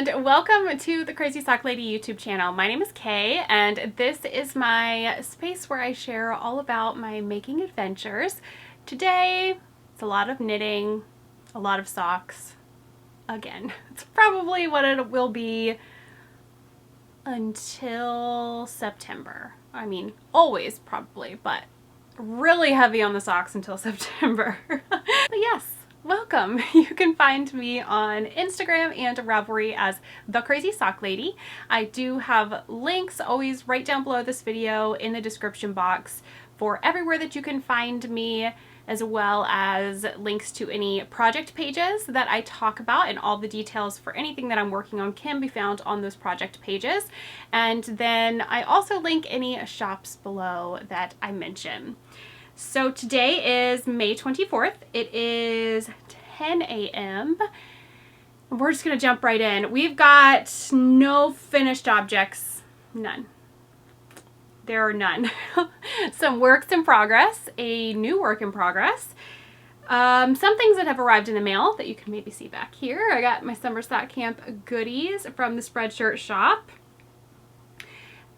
and welcome to the Crazy Sock Lady YouTube channel. My name is Kay, and this is my space where I share all about my making adventures. Today, it's a lot of knitting, a lot of socks. Again, it's probably what it will be until September. I mean, always probably, but really heavy on the socks until September. But yes. Welcome. You can find me on Instagram and RAVELRY as The Crazy Sock Lady. I do have links always right down below this video in the description box for everywhere that you can find me, as well as links to any project pages that I talk about, and all the details for anything that I'm working on can be found on those project pages. And then I also link any shops below that I mention. So today is May 24th. It is 10 a.m. We're just going to jump right in. We've got no finished objects. None. There are none. Some works in progress, a new work in progress. Some things that have arrived in the mail that you can maybe see back here. I got my summer sock camp goodies from the Spreadshirt shop.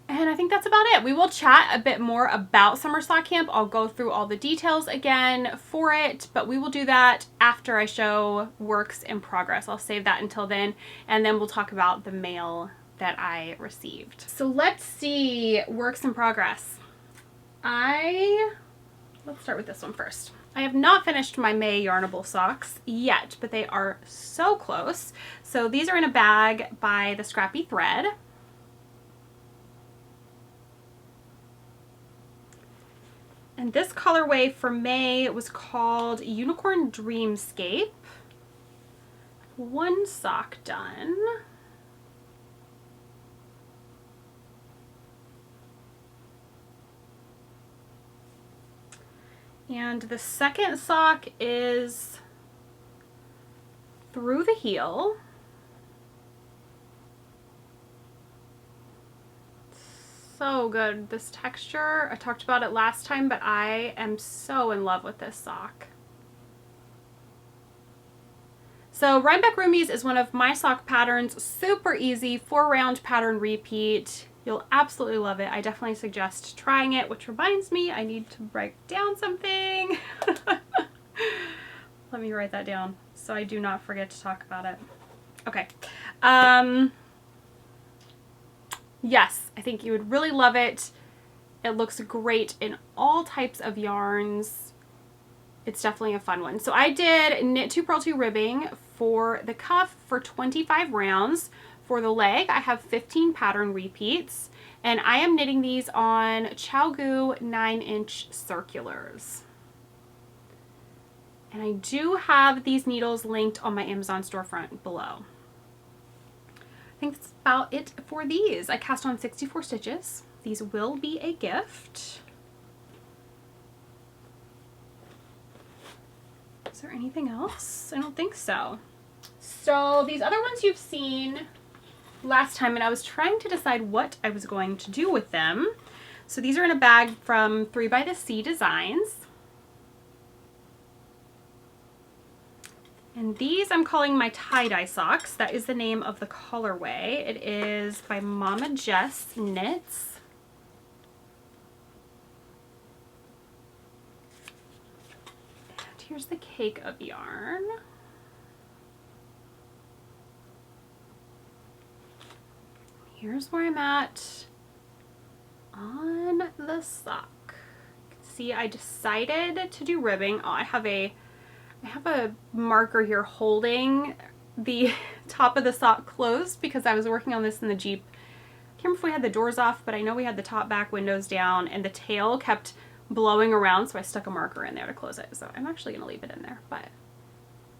And I think that's about it. We will chat a bit more about Summer Sock Camp. I'll go through all the details again for it, but we will do that after I show works in progress. I'll save that until then, and then we'll talk about the mail that I received. So let's see, works in progress. Let's start with this one first. I have not finished my May Yarnable socks yet, but they are so close. So these are in a bag by the Scrappy Thread. And this colorway for May was called Unicorn Dreamscape. One sock done. And the second sock is Through the Heel. So good. This texture, I talked about it last time, but I am so in love with this sock. So Rhinebeck Roomies is one of my sock patterns. Super easy, 4-round pattern repeat. You'll absolutely love it. I definitely suggest trying it, which reminds me I need to write down something. Let me write that down so I do not forget to talk about it. Okay. Yes, I think you would really love it. It looks great in all types of yarns. It's definitely a fun one. So I did knit 2 purl 2 ribbing for the cuff for 25 rounds. For the leg, I have 15 pattern repeats, and I am knitting these on ChowGoo 9-inch circulars. And I do have these needles linked on my Amazon storefront below. I think that's about it for these. I cast on 64 stitches. These will be a gift. Is there anything else? I don't think so. So these other ones you've seen last time, and I was trying to decide what I was going to do with them. So these are in a bag from 3 by the Sea Designs. And these I'm calling my tie-dye socks. That is the name of the colorway. It is by Mama Jess Knits. And here's the cake of yarn. Here's where I'm at on the sock. See, I decided to do ribbing. Oh, I have a marker here holding the top of the sock closed because I was working on this in the Jeep. I can't remember if we had the doors off, but I know we had the top, back, windows down, and the tail kept blowing around, so I stuck a marker in there to close it. So I'm actually going to leave it in there, but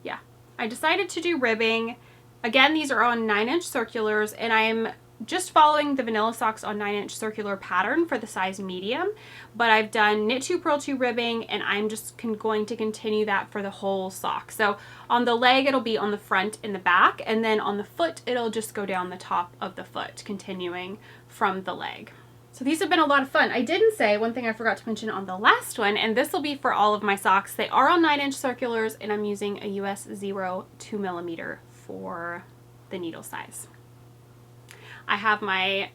yeah. I decided to do ribbing. Again, these are on 9-inch circulars, and I'm just following the vanilla socks on 9-inch circular pattern for the size medium, but I've done knit 2 purl 2 ribbing, and I'm just going to continue that for the whole sock. So on the leg it'll be on the front and the back, and then on the foot it'll just go down the top of the foot, continuing from the leg. So these have been a lot of fun. I didn't say one thing I forgot to mention on the last one, and this will be for all of my socks. They are on 9-inch circulars, and I'm using a US 0 2mm for the needle size. I have my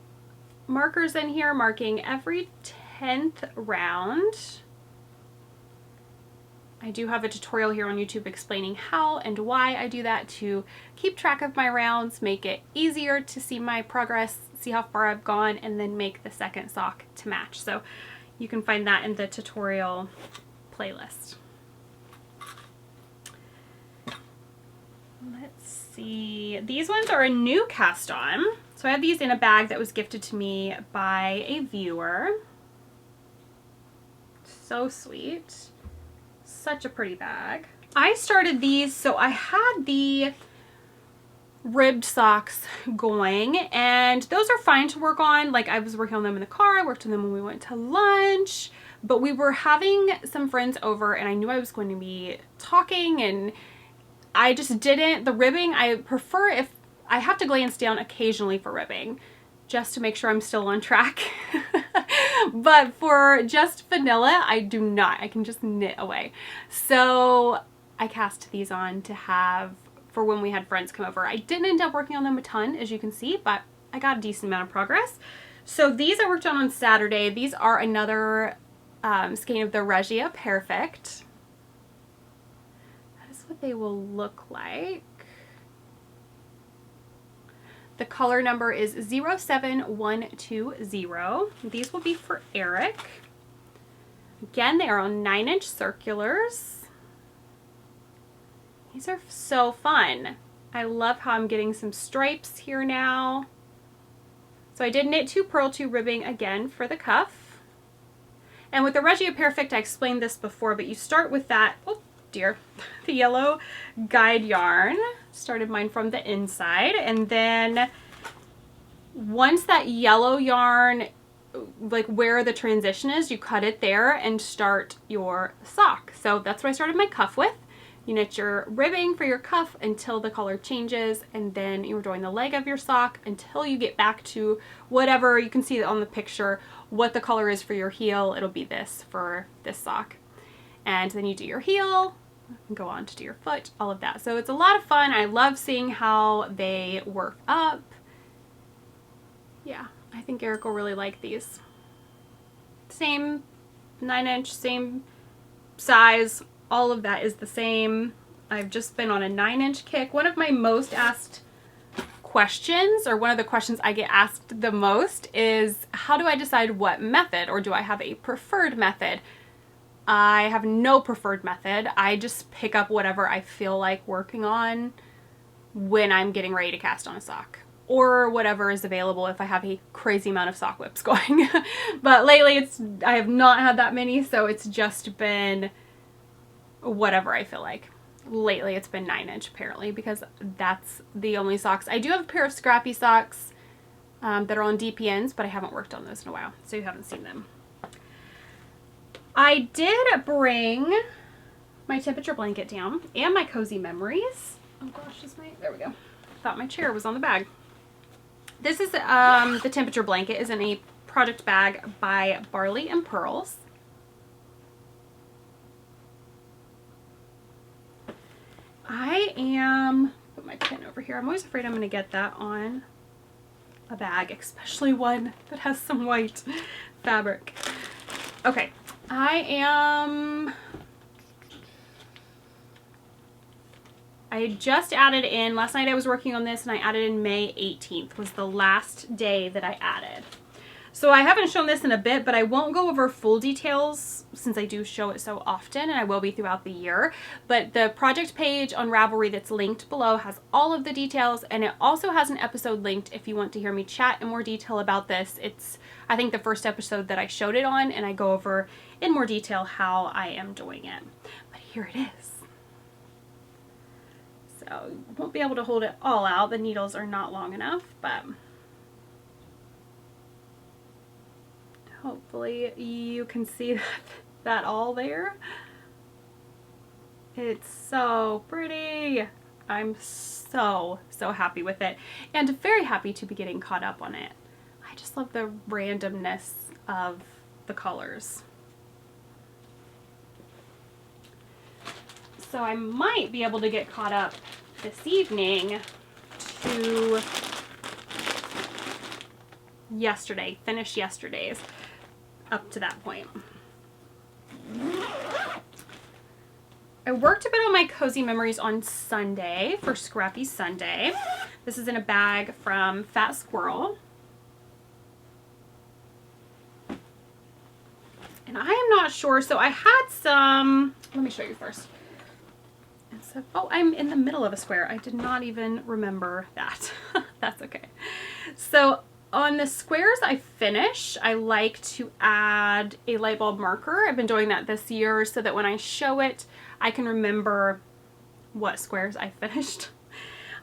markers in here marking every 10th round. I do have a tutorial here on YouTube explaining how and why I do that to keep track of my rounds, make it easier to see my progress, see how far I've gone, and then make the second sock to match. So you can find that in the tutorial playlist. Let's see. These ones are a new cast on. So I have these in a bag that was gifted to me by a viewer. So sweet. Such a pretty bag. I started these, so I had the ribbed socks going, and those are fine to work on. Like, I was working on them in the car, I worked on them when we went to lunch, but we were having some friends over and I knew I was going to be talking, and I just didn't. The ribbing, I prefer if I have to glance down occasionally for ribbing just to make sure I'm still on track. But for just vanilla, I do not. I can just knit away. So I cast these on to have for when we had friends come over. I didn't end up working on them a ton, as you can see, but I got a decent amount of progress. So these I worked on Saturday. These are another skein of the Regia Perfect. That is what they will look like. The color number is 07120. These will be for Eric. Again, they are on 9-inch circulars. These are so fun. I love how I'm getting some stripes here now. So I did knit 2 purl 2 ribbing again for the cuff. And with the Regia Perfect, I explained this before, but you start with that, oh dear, the yellow guide yarn. Started mine from the inside, and then once that yellow yarn, like where the transition is, you cut it there and start your sock. So that's what I started my cuff with. You knit your ribbing for your cuff until the color changes, and then you're doing the leg of your sock until you get back to whatever, you can see on the picture what the color is for your heel. It'll be this for this sock. And then you do your heel, go on to do your foot, all of that. So it's a lot of fun. I love seeing how they work up. Yeah, I think Eric will really like these. Same 9-inch, same size, all of that is the same. I've just been on a 9-inch kick. One of my most asked questions, or one of the questions I get asked the most, is how do I decide what method, or do I have a preferred method? I have no preferred method. I just pick up whatever I feel like working on when I'm getting ready to cast on a sock, or whatever is available if I have a crazy amount of sock whips going. But lately I have not had that many, so it's just been whatever I feel like. Lately it's been 9-inch apparently, because that's the only socks. I do have a pair of scrappy socks that are on DPNs, but I haven't worked on those in a while, so you haven't seen them. I did bring my temperature blanket down and my cozy memories. Oh gosh, there we go. I thought my chair was on the bag. This is the temperature blanket is in a project bag by Barley and Pearls. Put my pin over here. I'm always afraid I'm going to get that on a bag, especially one that has some white fabric. Okay. I just added in, last night I was working on this, and I added in May 18th was the last day that I added. So I haven't shown this in a bit, but I won't go over full details since I do show it so often, and I will be throughout the year. But the project page on Ravelry that's linked below has all of the details, and it also has an episode linked if you want to hear me chat in more detail about this. It's, I think, the first episode that I showed it on, and I go over in more detail how I am doing it. But here it is. So you won't be able to hold it all out. The needles are not long enough, but hopefully you can see that all there. It's so pretty. I'm so happy with it, and very happy to be getting caught up on it. I just love the randomness of the colors. So I might be able to get caught up this evening to yesterday, finished yesterday's up to that point. I worked a bit on my cozy memories on Sunday for Scrappy Sunday. This is in a bag from Fat Squirrel. And I am not sure, so I had some, let me show you first. So, oh, I'm in the middle of a square. I did not even remember that. That's okay. So on the squares I finish, I like to add a light bulb marker. I've been doing that this year so that when I show it, I can remember what squares I finished.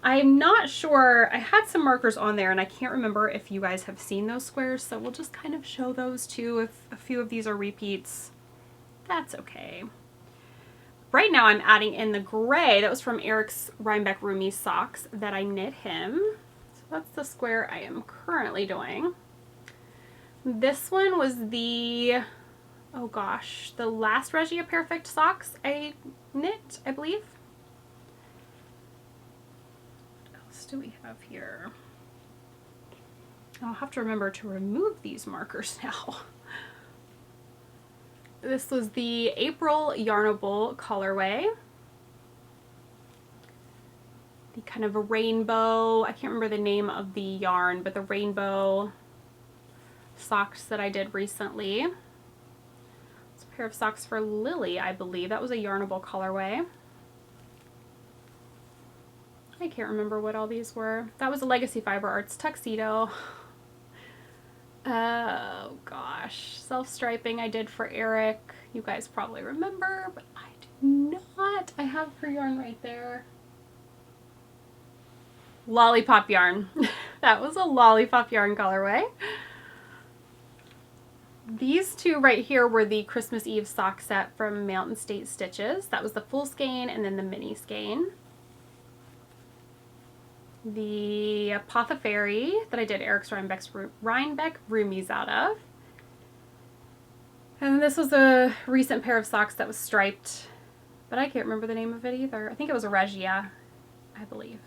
I'm not sure, I had some markers on there and I can't remember if you guys have seen those squares, so we'll just kind of show those too. If a few of these are repeats, that's okay. Right now I'm adding in the gray. That was from Eric's Rhinebeck Roomy socks that I knit him. So that's the square I am currently doing. This one was the, oh gosh, the last Regia Perfect socks I knit, I believe. Do we have here? I'll have to remember to remove these markers now. This was the April Yarnable colorway. The kind of a rainbow, I can't remember the name of the yarn, but the rainbow socks that I did recently. It's a pair of socks for Lily, I believe. That was a Yarnable colorway. I can't remember what all these were. That was a Legacy Fiber Arts tuxedo. Oh gosh, self-striping I did for Eric. You guys probably remember, but I do not. I have her yarn right there. Lollipop yarn. That was a lollipop yarn colorway. These two right here were the Christmas Eve sock set from Mountain State Stitches. That was the full skein and then the mini skein. The Apothecary that I did Eric's Rhinebeck Roomies out of. And this was a recent pair of socks that was striped, but I can't remember the name of it either. I think it was a Regia, I believe.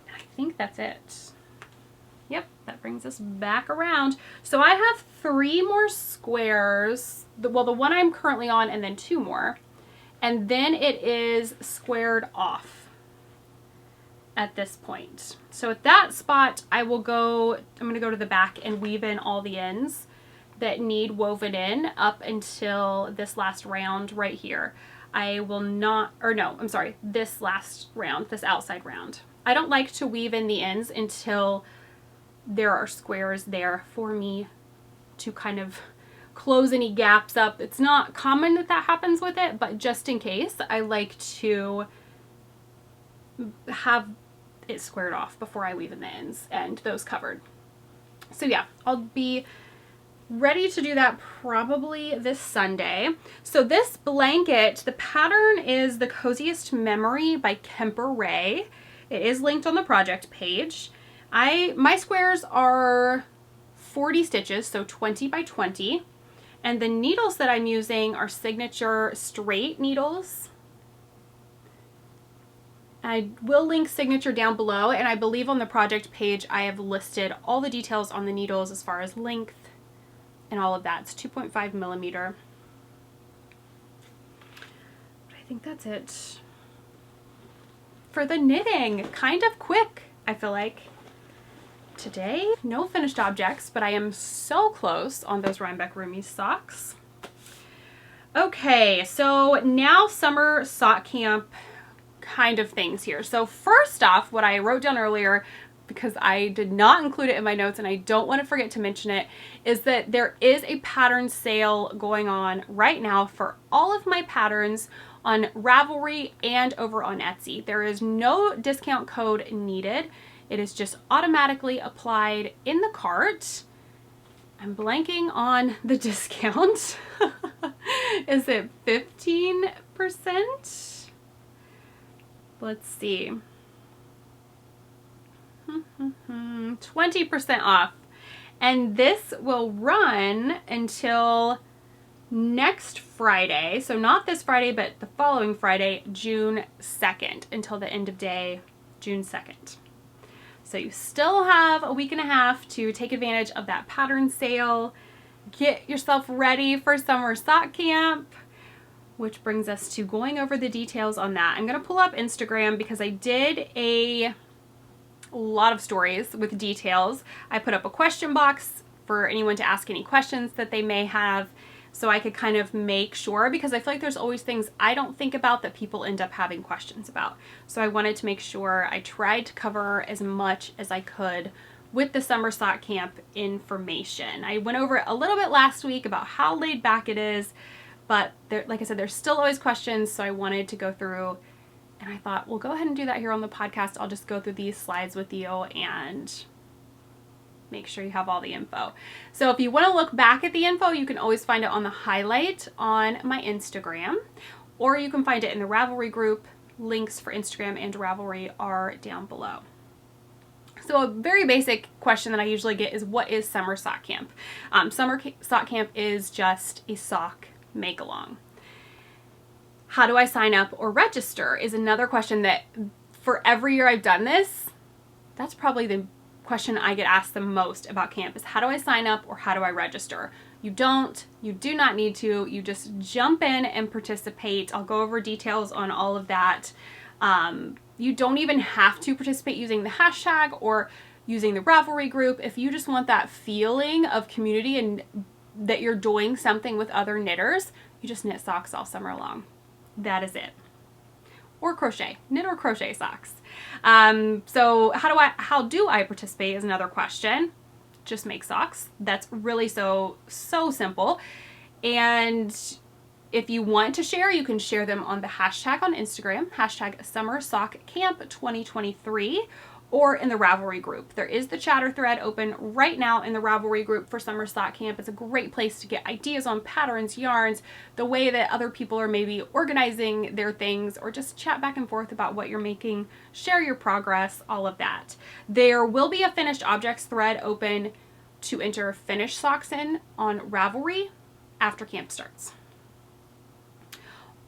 And I think that's it. Yep, that brings us back around. So I have 3 more squares. Well, the one I'm currently on and then 2 more. And then it is squared off at this point. So at that spot, I'm gonna go to the back and weave in all the ends that need woven in up until this last round right here. I will not, or no, I'm sorry, this last round, this outside round. I don't like to weave in the ends until there are squares there for me to kind of close any gaps up. It's not common that that happens with it, but just in case, I like to have it squared off before I weave in the ends and those covered. So yeah, I'll be ready to do that probably this Sunday. So this blanket, the pattern is The Coziest Memory by Kemper Ray. It is linked on the project page. My squares are 40 stitches, so 20 by 20. And the needles that I'm using are Signature straight needles. I will link Signature down below, and I believe on the project page I have listed all the details on the needles as far as length and all of that. It's 2.5 millimeter. But I think that's it for the knitting. Kind of quick, I feel like. Today, no finished objects, but I am so close on those Rhinebeck Roomy socks. Okay, so now summer sock camp kind of things here. So first off, what I wrote down earlier, because I did not include it in my notes and I don't want to forget to mention it, is that there is a pattern sale going on right now for all of my patterns on Ravelry and over on Etsy. There is no discount code needed. It is just automatically applied in the cart. I'm blanking on the discount. Is it 15%? Let's see. 20% off. And this will run until next Friday. So not this Friday, but the following Friday, June 2nd, until the end of day, June 2nd. So you still have a week and a half to take advantage of that pattern sale. Get yourself ready for summer sock camp, which brings us to going over the details on that. I'm going to pull up Instagram because I did a lot of stories with details. I put up a question box for anyone to ask any questions that they may have, so I could kind of make sure, because I feel like there's always things I don't think about that people end up having questions about. So I wanted to make sure I tried to cover as much as I could with the summer sock camp information. I went over it a little bit last week about how laid back it is, but there, like I said, there's still always questions, so I wanted to go through, and I thought, we'll go ahead and do that here on the podcast. I'll just go through these slides with you and make sure you have all the info. So if you want to look back at the info, you can always find it on the highlight on my Instagram, or you can find it in the Ravelry group. Links for Instagram and Ravelry are down below. So a very basic question that I usually get is, what is summer sock camp? Sock camp is just a sock make-along. How do I sign up or register is another question that, for every year I've done this, that's probably the question I get asked the most about camp, is how do I sign up or how do I register? You do not need to. You just jump in and participate. I'll go over details on all of that. You don't even have to participate using the hashtag or using the Ravelry group. If you just want that feeling of community and that you're doing something with other knitters, you just knit socks all summer long. That is it. Or crochet, knit or crochet socks. So how do I participate is another question. Just make socks. That's really so simple. And if you want to share, you can share them on the hashtag on Instagram, hashtag Summer Sock Camp 2023, or in the Ravelry group. There is the chatter thread open right now in the Ravelry group for Summer Sock Camp. It's a great place to get ideas on patterns, yarns, the way that other people are maybe organizing their things, or just chat back and forth about what you're making, share your progress, all of that. There will be a finished objects thread open to enter finished socks in on Ravelry after camp starts.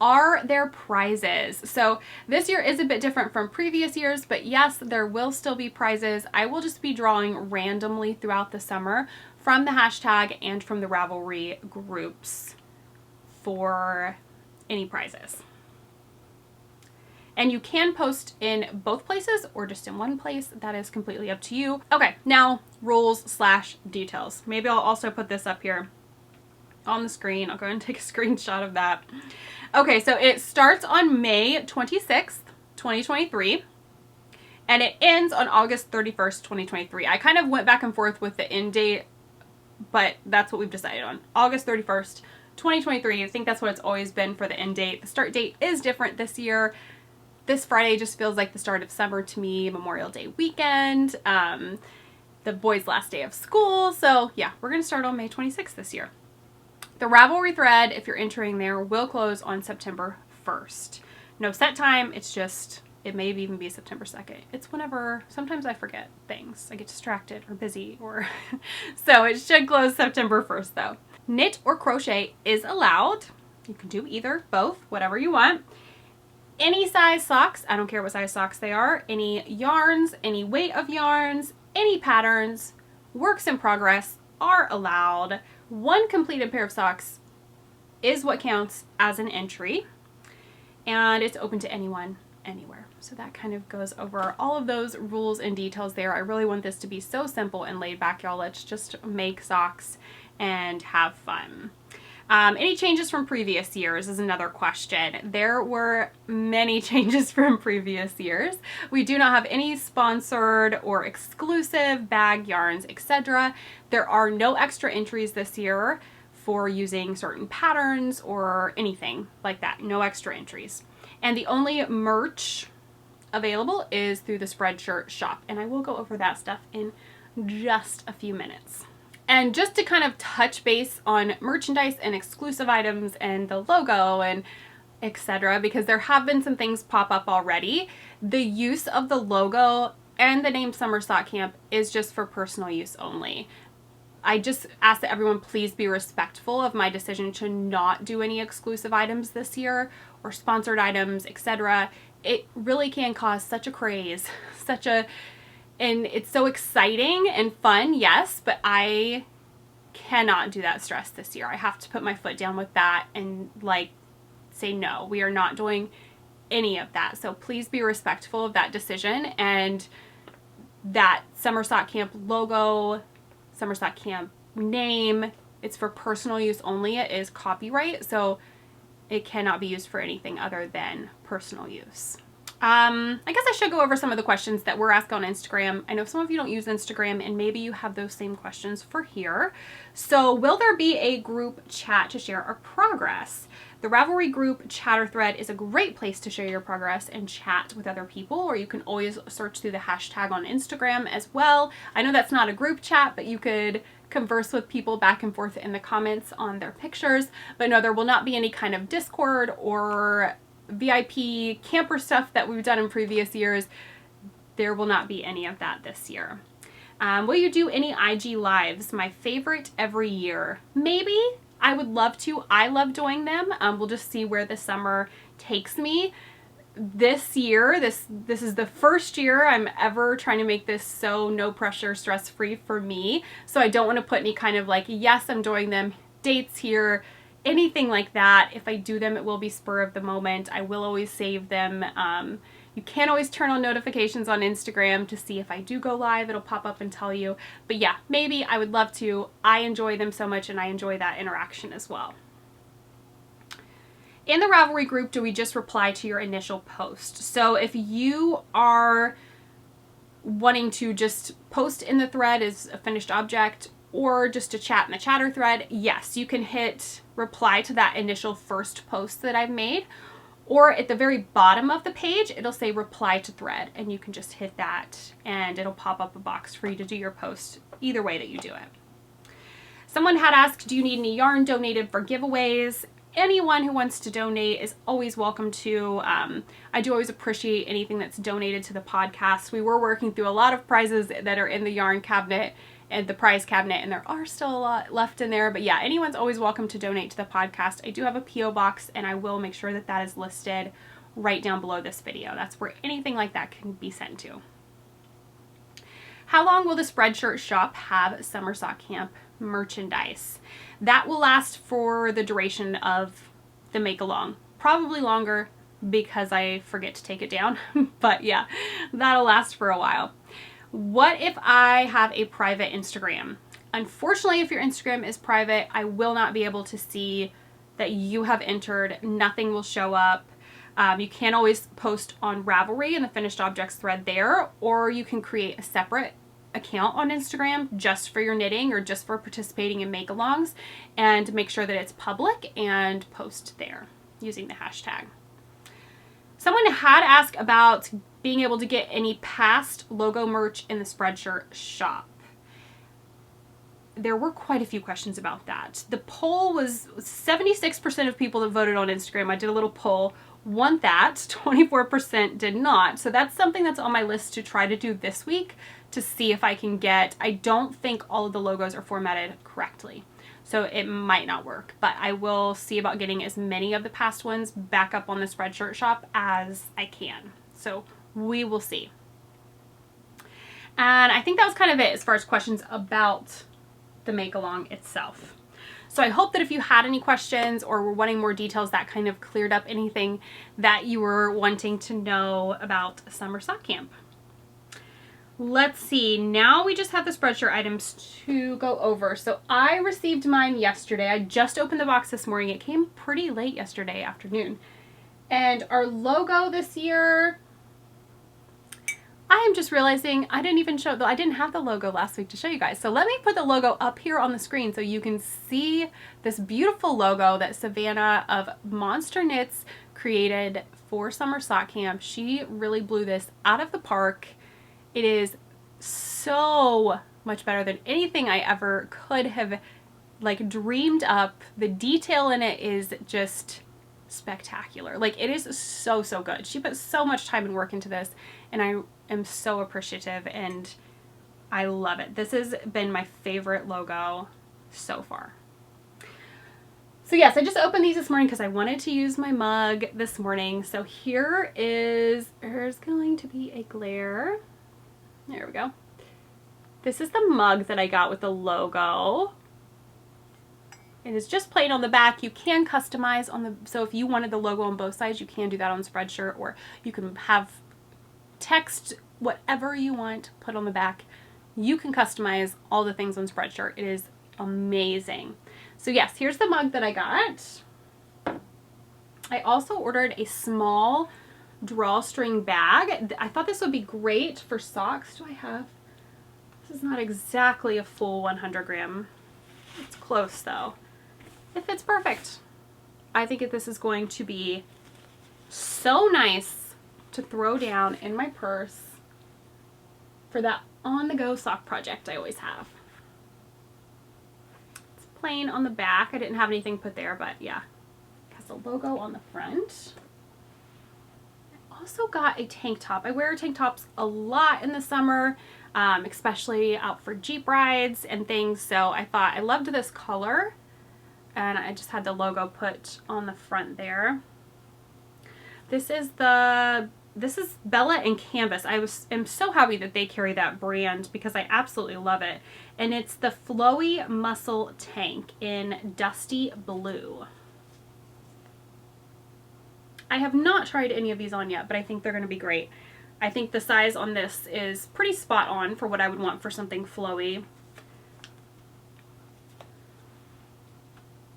Are there prizes? So this year is a bit different from previous years, but yes, there will still be prizes. I will just be drawing randomly throughout the summer from the hashtag and from the Ravelry groups for any prizes. And you can post in both places or just in one place. That is completely up to you. Okay, now rules/details. Maybe I'll also put this up here on the screen. I'll go ahead and take a screenshot of that. Okay, so it starts on May 26th, 2023, and it ends on August 31st, 2023. I kind of went back and forth with the end date, but that's what we've decided on. August 31st, 2023. I think that's what it's always been for the end date. The start date is different this year. This Friday just feels like the start of summer to me, Memorial Day weekend, the boys' last day of school. So yeah, we're going to start on May 26th this year. The Ravelry thread, if you're entering there, will close on September 1st. No set time, it's just, it may even be September 2nd. It's whenever, sometimes I forget things. I get distracted or busy or, so it should close September 1st though. Knit or crochet is allowed. You can do either, both, whatever you want. Any size socks, I don't care what size socks they are, any yarns, any weight of yarns, any patterns, works in progress are allowed. One completed pair of socks is what counts as an entry, and it's open to anyone, anywhere. So that kind of goes over all of those rules and details there. I really want this to be so simple and laid back, y'all. Let's just make socks and have fun. Any changes from previous years is another question. There were many changes from previous years. We do not have any sponsored or exclusive bag yarns, etc. There are no extra entries this year for using certain patterns or anything like that. No extra entries. And the only merch available is through the Spreadshirt shop. And I will go over that stuff in just a few minutes. And just to kind of touch base on merchandise and exclusive items and the logo and etc., because there have been some things pop up already, the use of the logo and the name Summer Sock Camp is just for personal use only. I just ask that everyone please be respectful of my decision to not do any exclusive items this year or sponsored items, etc. It really can cause such a craze, such a And it's so exciting and fun, yes, but I cannot do that stress this year. I have to put my foot down with that and like say no, we are not doing any of that. So please be respectful of that decision. And that Summer Sock Camp logo, Summer Sock Camp name, it's for personal use only. It is copyright, so it cannot be used for anything other than personal use. I guess I should go over some of the questions that were asked on Instagram. I know some of you don't use Instagram and maybe you have those same questions for here. So will there be a group chat to share our progress? The Ravelry group chatter thread is a great place to share your progress and chat with other people, or you can always search through the hashtag on Instagram as well. I know that's not a group chat, but you could converse with people back and forth in the comments on their pictures. But no, there will not be any kind of Discord or VIP camper stuff that we've done in previous years. There will not be any of that this year. Will you do any IG lives? My favorite every year. Maybe. I would love to. I love doing them. We'll just see where the summer takes me. This year, this is the first year I'm ever trying to make this so no pressure, stress-free for me. So I don't want to put any kind of like, yes, I'm doing them, dates here, anything like that. If I do them, it will be spur of the moment. I will always save them. You can't always turn on notifications on Instagram to see if I do go live. It'll pop up and tell you. But yeah, maybe. I would love to. I enjoy them so much and I enjoy that interaction as well. In the Ravelry group, do we just reply to your initial post? So if you are wanting to just post in the thread as a finished object or just to chat in the chatter thread, yes, you can hit reply to that initial first post that I've made. Or at the very bottom of the page, it'll say reply to thread, and you can just hit that and it'll pop up a box for you to do your post either way that you do it. Someone had asked, do you need any yarn donated for giveaways? Anyone who wants to donate is always welcome to. I do always appreciate anything that's donated to the podcast. We were working through a lot of prizes that are in the yarn cabinet and the prize cabinet, and there are still a lot left in there. But yeah, anyone's always welcome to donate to the podcast. I do have a P.O. box, and I will make sure that that is listed right down below this video. That's where anything like that can be sent to. How long will the Spreadshirt shop have Summer Sock Camp merchandise? That will last for the duration of the make-along. Probably longer because I forget to take it down. But yeah, that'll last for a while. What if I have a private Instagram? Unfortunately, if your Instagram is private, I will not be able to see that you have entered. Nothing will show up. You can always post on Ravelry in the finished objects thread there, or you can create a separate account on Instagram just for your knitting or just for participating in make-alongs and make sure that it's public and post there using the hashtag. Someone had asked about being able to get any past logo merch in the Spreadshirt shop. There were quite a few questions about that. The poll was 76% of people that voted on Instagram. I did a little poll. Want that, 24% did not. So that's something that's on my list to try to do this week to see if I can get, I don't think all of the logos are formatted correctly. So it might not work, but I will see about getting as many of the past ones back up on the Spreadshirt shop as I can. So we will see. And I think that was kind of it as far as questions about the make-along itself. So I hope that if you had any questions or were wanting more details, that kind of cleared up anything that you were wanting to know about Summer Sock Camp. Let's see, now we just have the Spreadshirt items to go over. So I received mine yesterday. I just opened the box this morning. It came pretty late yesterday afternoon. And our logo this year, I am just realizing I didn't have the logo last week to show you guys. So let me put the logo up here on the screen so you can see this beautiful logo that Savannah of Monster Knits created for Summer Sock Camp. She really blew this out of the park. It is so much better than anything I ever could have like dreamed up. The detail in it is just spectacular. Like, it is so good. She put so much time and work into this, and I am so appreciative and I love it. This has been my favorite logo so far. So yes, I just opened these this morning because I wanted to use my mug this morning. So here's going to be a glare. There we go. This is the mug that I got with the logo. It is just plain on the back. You can customize on the, so if you wanted the logo on both sides, you can do that on Spreadshirt, or you can have text, whatever you want, put on the back. You can customize all the things on Spreadshirt. It is amazing. So yes, here's the mug that I got. I also ordered a small drawstring bag. I thought this would be great for socks. Do I have, this is not exactly a full 100 gram. It's close though. It fits perfect. I think that this is going to be so nice to throw down in my purse for that on-the-go sock project I always have. It's plain on the back. I didn't have anything put there, but yeah. It has the logo on the front. I also got a tank top. I wear tank tops a lot in the summer, especially out for Jeep rides and things, so I thought I loved this color, and I just had the logo put on the front there. This is Bella and Canvas. am so happy that they carry that brand because I absolutely love it. And it's the Flowy Muscle Tank in Dusty Blue. I have not tried any of these on yet, but I think they're going to be great. I think the size on this is pretty spot on for what I would want for something flowy.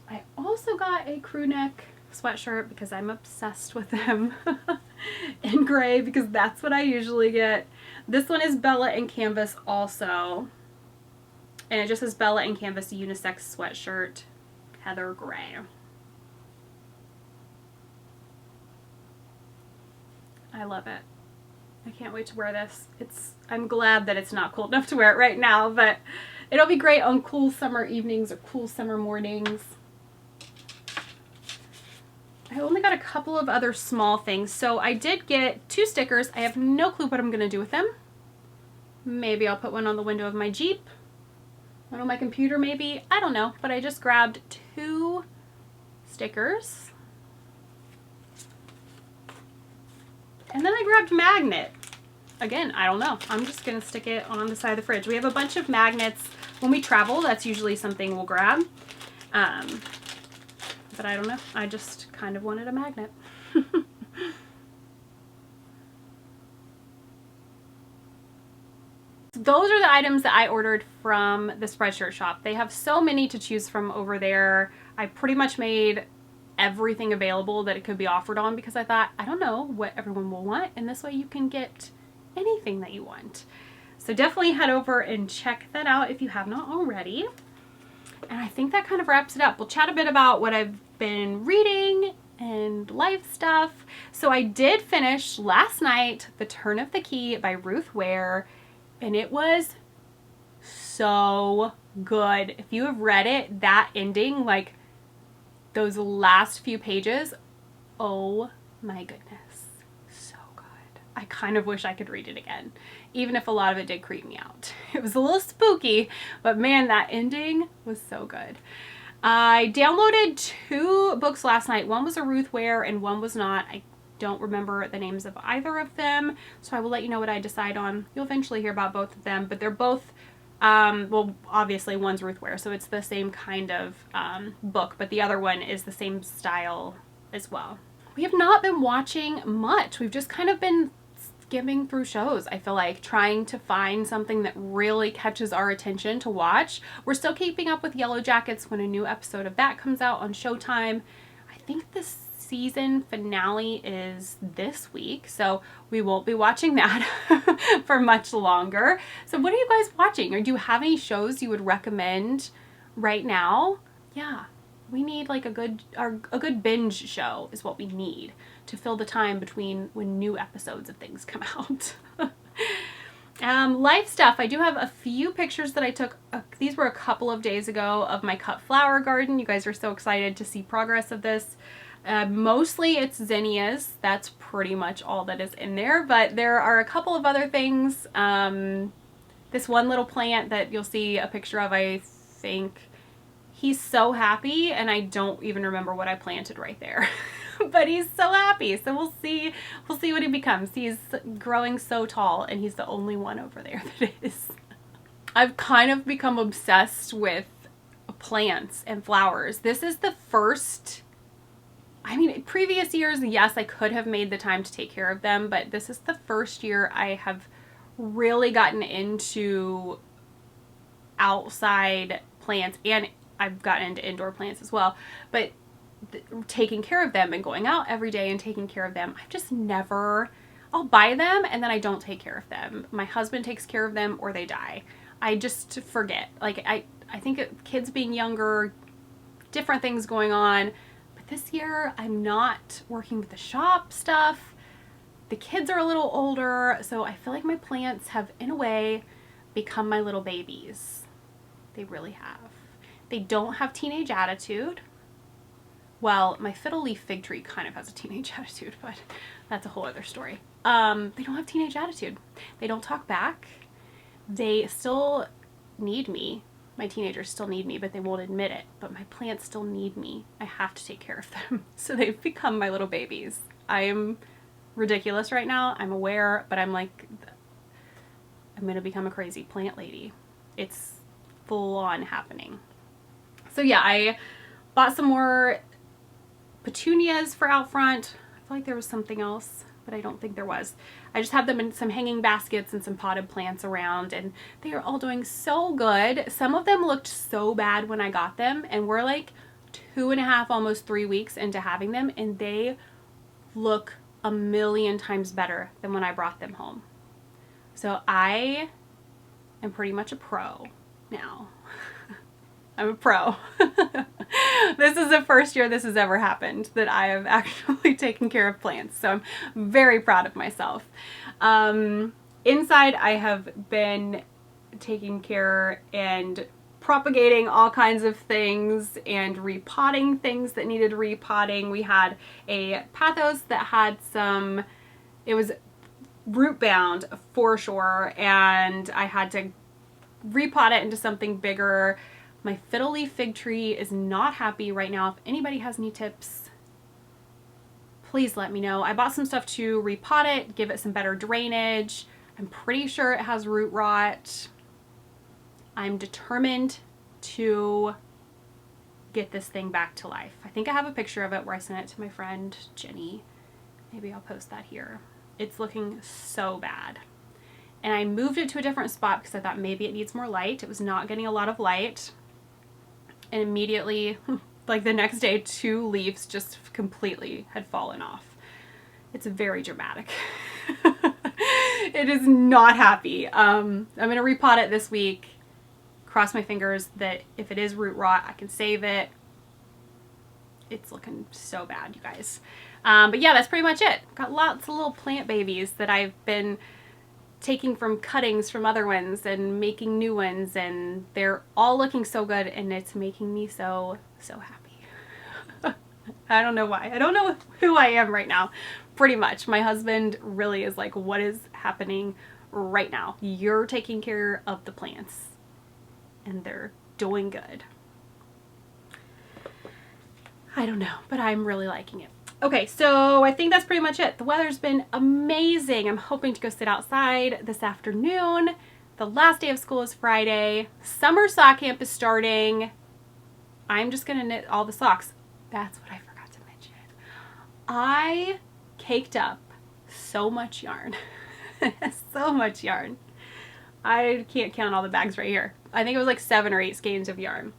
I also got a crew neck sweatshirt because I'm obsessed with them in gray, because that's what I usually get. This one is Bella and Canvas also, and it just says Bella and Canvas unisex sweatshirt, heather gray. I love it. I can't wait to wear this. I'm glad that it's not cold enough to wear it right now, but it'll be great on cool summer evenings or cool summer mornings. I only got a couple of other small things. So I did get 2 stickers. I have no clue what I'm going to do with them. Maybe I'll put one on the window of my Jeep. One on my computer maybe. I don't know. But I just grabbed 2 stickers. And then I grabbed magnet. Again, I don't know. I'm just going to stick it on the side of the fridge. We have a bunch of magnets. When we travel, that's usually something we'll grab. But I don't know. I just kind of wanted a magnet. Those are the items that I ordered from the Spreadshirt shop. They have so many to choose from over there. I pretty much made everything available that it could be offered on because I thought, I don't know what everyone will want, and this way you can get anything that you want. So definitely head over and check that out if you have not already. And I think that kind of wraps it up. We'll chat a bit about what I've been reading and life stuff. So I did finish last night The Turn of the Key by Ruth Ware, and it was so good. If you have read it, that ending, like those last few pages, oh my goodness, so good. I kind of wish I could read it again, even if a lot of it did creep me out. It was a little spooky, but man, that ending was so good. I downloaded 2 books last night. One was a Ruth Ware and one was not. I don't remember the names of either of them, so I will let you know what I decide on. You'll eventually hear about both of them, but they're both, well, obviously one's Ruth Ware, so it's the same kind of book, but the other one is the same style as well. We have not been watching much. We've just kind of been skimming through shows, I feel like, trying to find something that really catches our attention to watch. We're still keeping up with Yellowjackets when a new episode of that comes out on Showtime. I think the season finale is this week, so we won't be watching that for much longer. So what are you guys watching? Or do you have any shows you would recommend right now? Yeah, we need like a good binge show is what we need to fill the time between when new episodes of things come out. Life stuff. I do have a few pictures that I took. These were a couple of days ago of my cut flower garden. You guys are so excited to see progress of this. Mostly it's zinnias. That's pretty much all that is in there, but there are a couple of other things. This one little plant that you'll see a picture of, I think, he's so happy, and I don't even remember what I planted right there. but he's so happy. So we'll see what he becomes. He's growing so tall, and he's the only one over there that is. I've kind of become obsessed with plants and flowers. This is the first, I mean, previous years, yes, I could have made the time to take care of them, but this is the first year I have really gotten into outside plants, and I've gotten into indoor plants as well, but taking care of them and going out every day and taking care of them. I've just never, I'll buy them and then I don't take care of them. My husband takes care of them or they die. I just forget. Like, I think kids being younger, different things going on. But this year, I'm not working with the shop stuff. The kids are a little older, so I feel like my plants have, in a way, become my little babies. They really have. They don't have teenage attitude. Well, my fiddle leaf fig tree kind of has a teenage attitude, but that's a whole other story. They don't have teenage attitude. They don't talk back. They still need me. My teenagers still need me, but they won't admit it. But my plants still need me. I have to take care of them. So they've become my little babies. I am ridiculous right now. I'm aware, but I'm like, I'm going to become a crazy plant lady. It's full on happening. So yeah, I bought some more petunias for out front. I feel like there was something else, but I don't think there was. I just have them in some hanging baskets and some potted plants around, and they are all doing so good. Some of them looked so bad when I got them, and we're like 2.5, almost 3 weeks into having them, and they look a million times better than when I brought them home. So I am pretty much a pro now. I'm a pro. This is the first year this has ever happened that I have actually taken care of plants. So I'm very proud of myself. Inside I have been taking care and propagating all kinds of things and repotting things that needed repotting. We had a pothos that had some, it was root bound for sure, and I had to repot it into something bigger. My fiddle leaf fig tree is not happy right now. If anybody has any tips, please let me know. I bought some stuff to repot it, give it some better drainage. I'm pretty sure it has root rot. I'm determined to get this thing back to life. I think I have a picture of it where I sent it to my friend Jenny. Maybe I'll post that here. It's looking so bad. And I moved it to a different spot because I thought maybe it needs more light. It was not getting a lot of light. And immediately, like the next day, 2 leaves just completely had fallen off. It's very dramatic. It is not happy. I'm going to repot it this week. Cross my fingers that if it is root rot, I can save it. It's looking so bad, you guys. But yeah, that's pretty much it. Got lots of little plant babies that I've been taking from cuttings from other ones and making new ones, and they're all looking so good, and it's making me so happy. I don't know why. I don't know who I am right now. Pretty much. My husband really is like, what is happening right now? You're taking care of the plants and they're doing good. I don't know, but I'm really liking it. Okay, so I think that's pretty much it. The weather's been amazing. I'm hoping to go sit outside this afternoon. The last day of school is Friday. Summer sock camp is starting. I'm just gonna knit all the socks. That's what I forgot to mention. I caked up so much yarn. So much yarn. I can't count all the bags right here. I think it was like 7 or 8 skeins of yarn.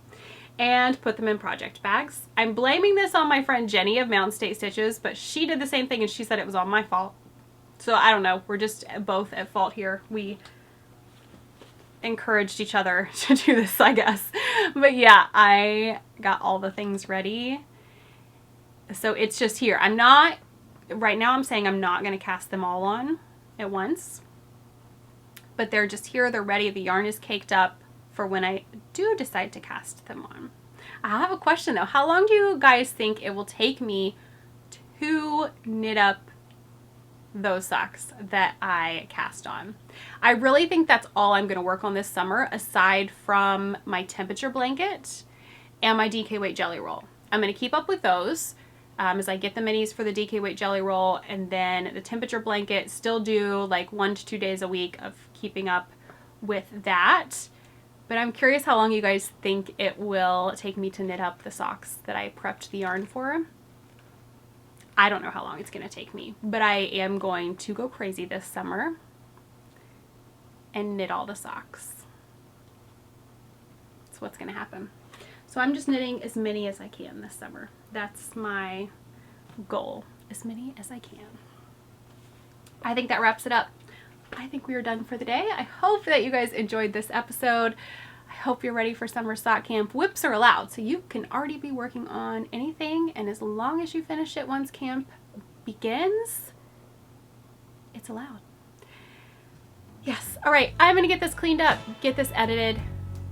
And put them in project bags. I'm blaming this on my friend Jenny of Mountain State Stitches, but she did the same thing and she said it was all my fault. So I don't know, we're just both at fault here. We encouraged each other to do this, I guess. But yeah, I got all the things ready. So it's just here. I'm not, right now I'm saying I'm not gonna cast them all on at once. But they're just here, they're ready, the yarn is caked up for when I do decide to cast them on. I have a question though. How long do you guys think it will take me to knit up those socks that I cast on? I really think that's all I'm gonna work on this summer, aside from my temperature blanket and my DK weight jelly roll. I'm gonna keep up with those. is I get the minis for the DK weight jelly roll, and then the temperature blanket. Still do like 1 to 2 days a week of keeping up with that. But I'm curious how long you guys think it will take me to knit up the socks that I prepped the yarn for. I don't know how long it's going to take me, but I am going to go crazy this summer and knit all the socks. That's what's going to happen. So I'm just knitting as many as I can this summer. That's my goal, as many as I can. I think that wraps it up. I think we are done for the day. I hope that you guys enjoyed this episode. I hope you're ready for summer sock camp. Whips are allowed, so you can already be working on anything, and as long as you finish it once camp begins, it's allowed. Yes. All right, I'm gonna get this cleaned up, get this edited,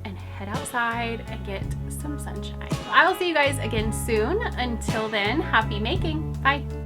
and head outside and get some sunshine. I will see you guys again soon. Until then, happy making. Bye.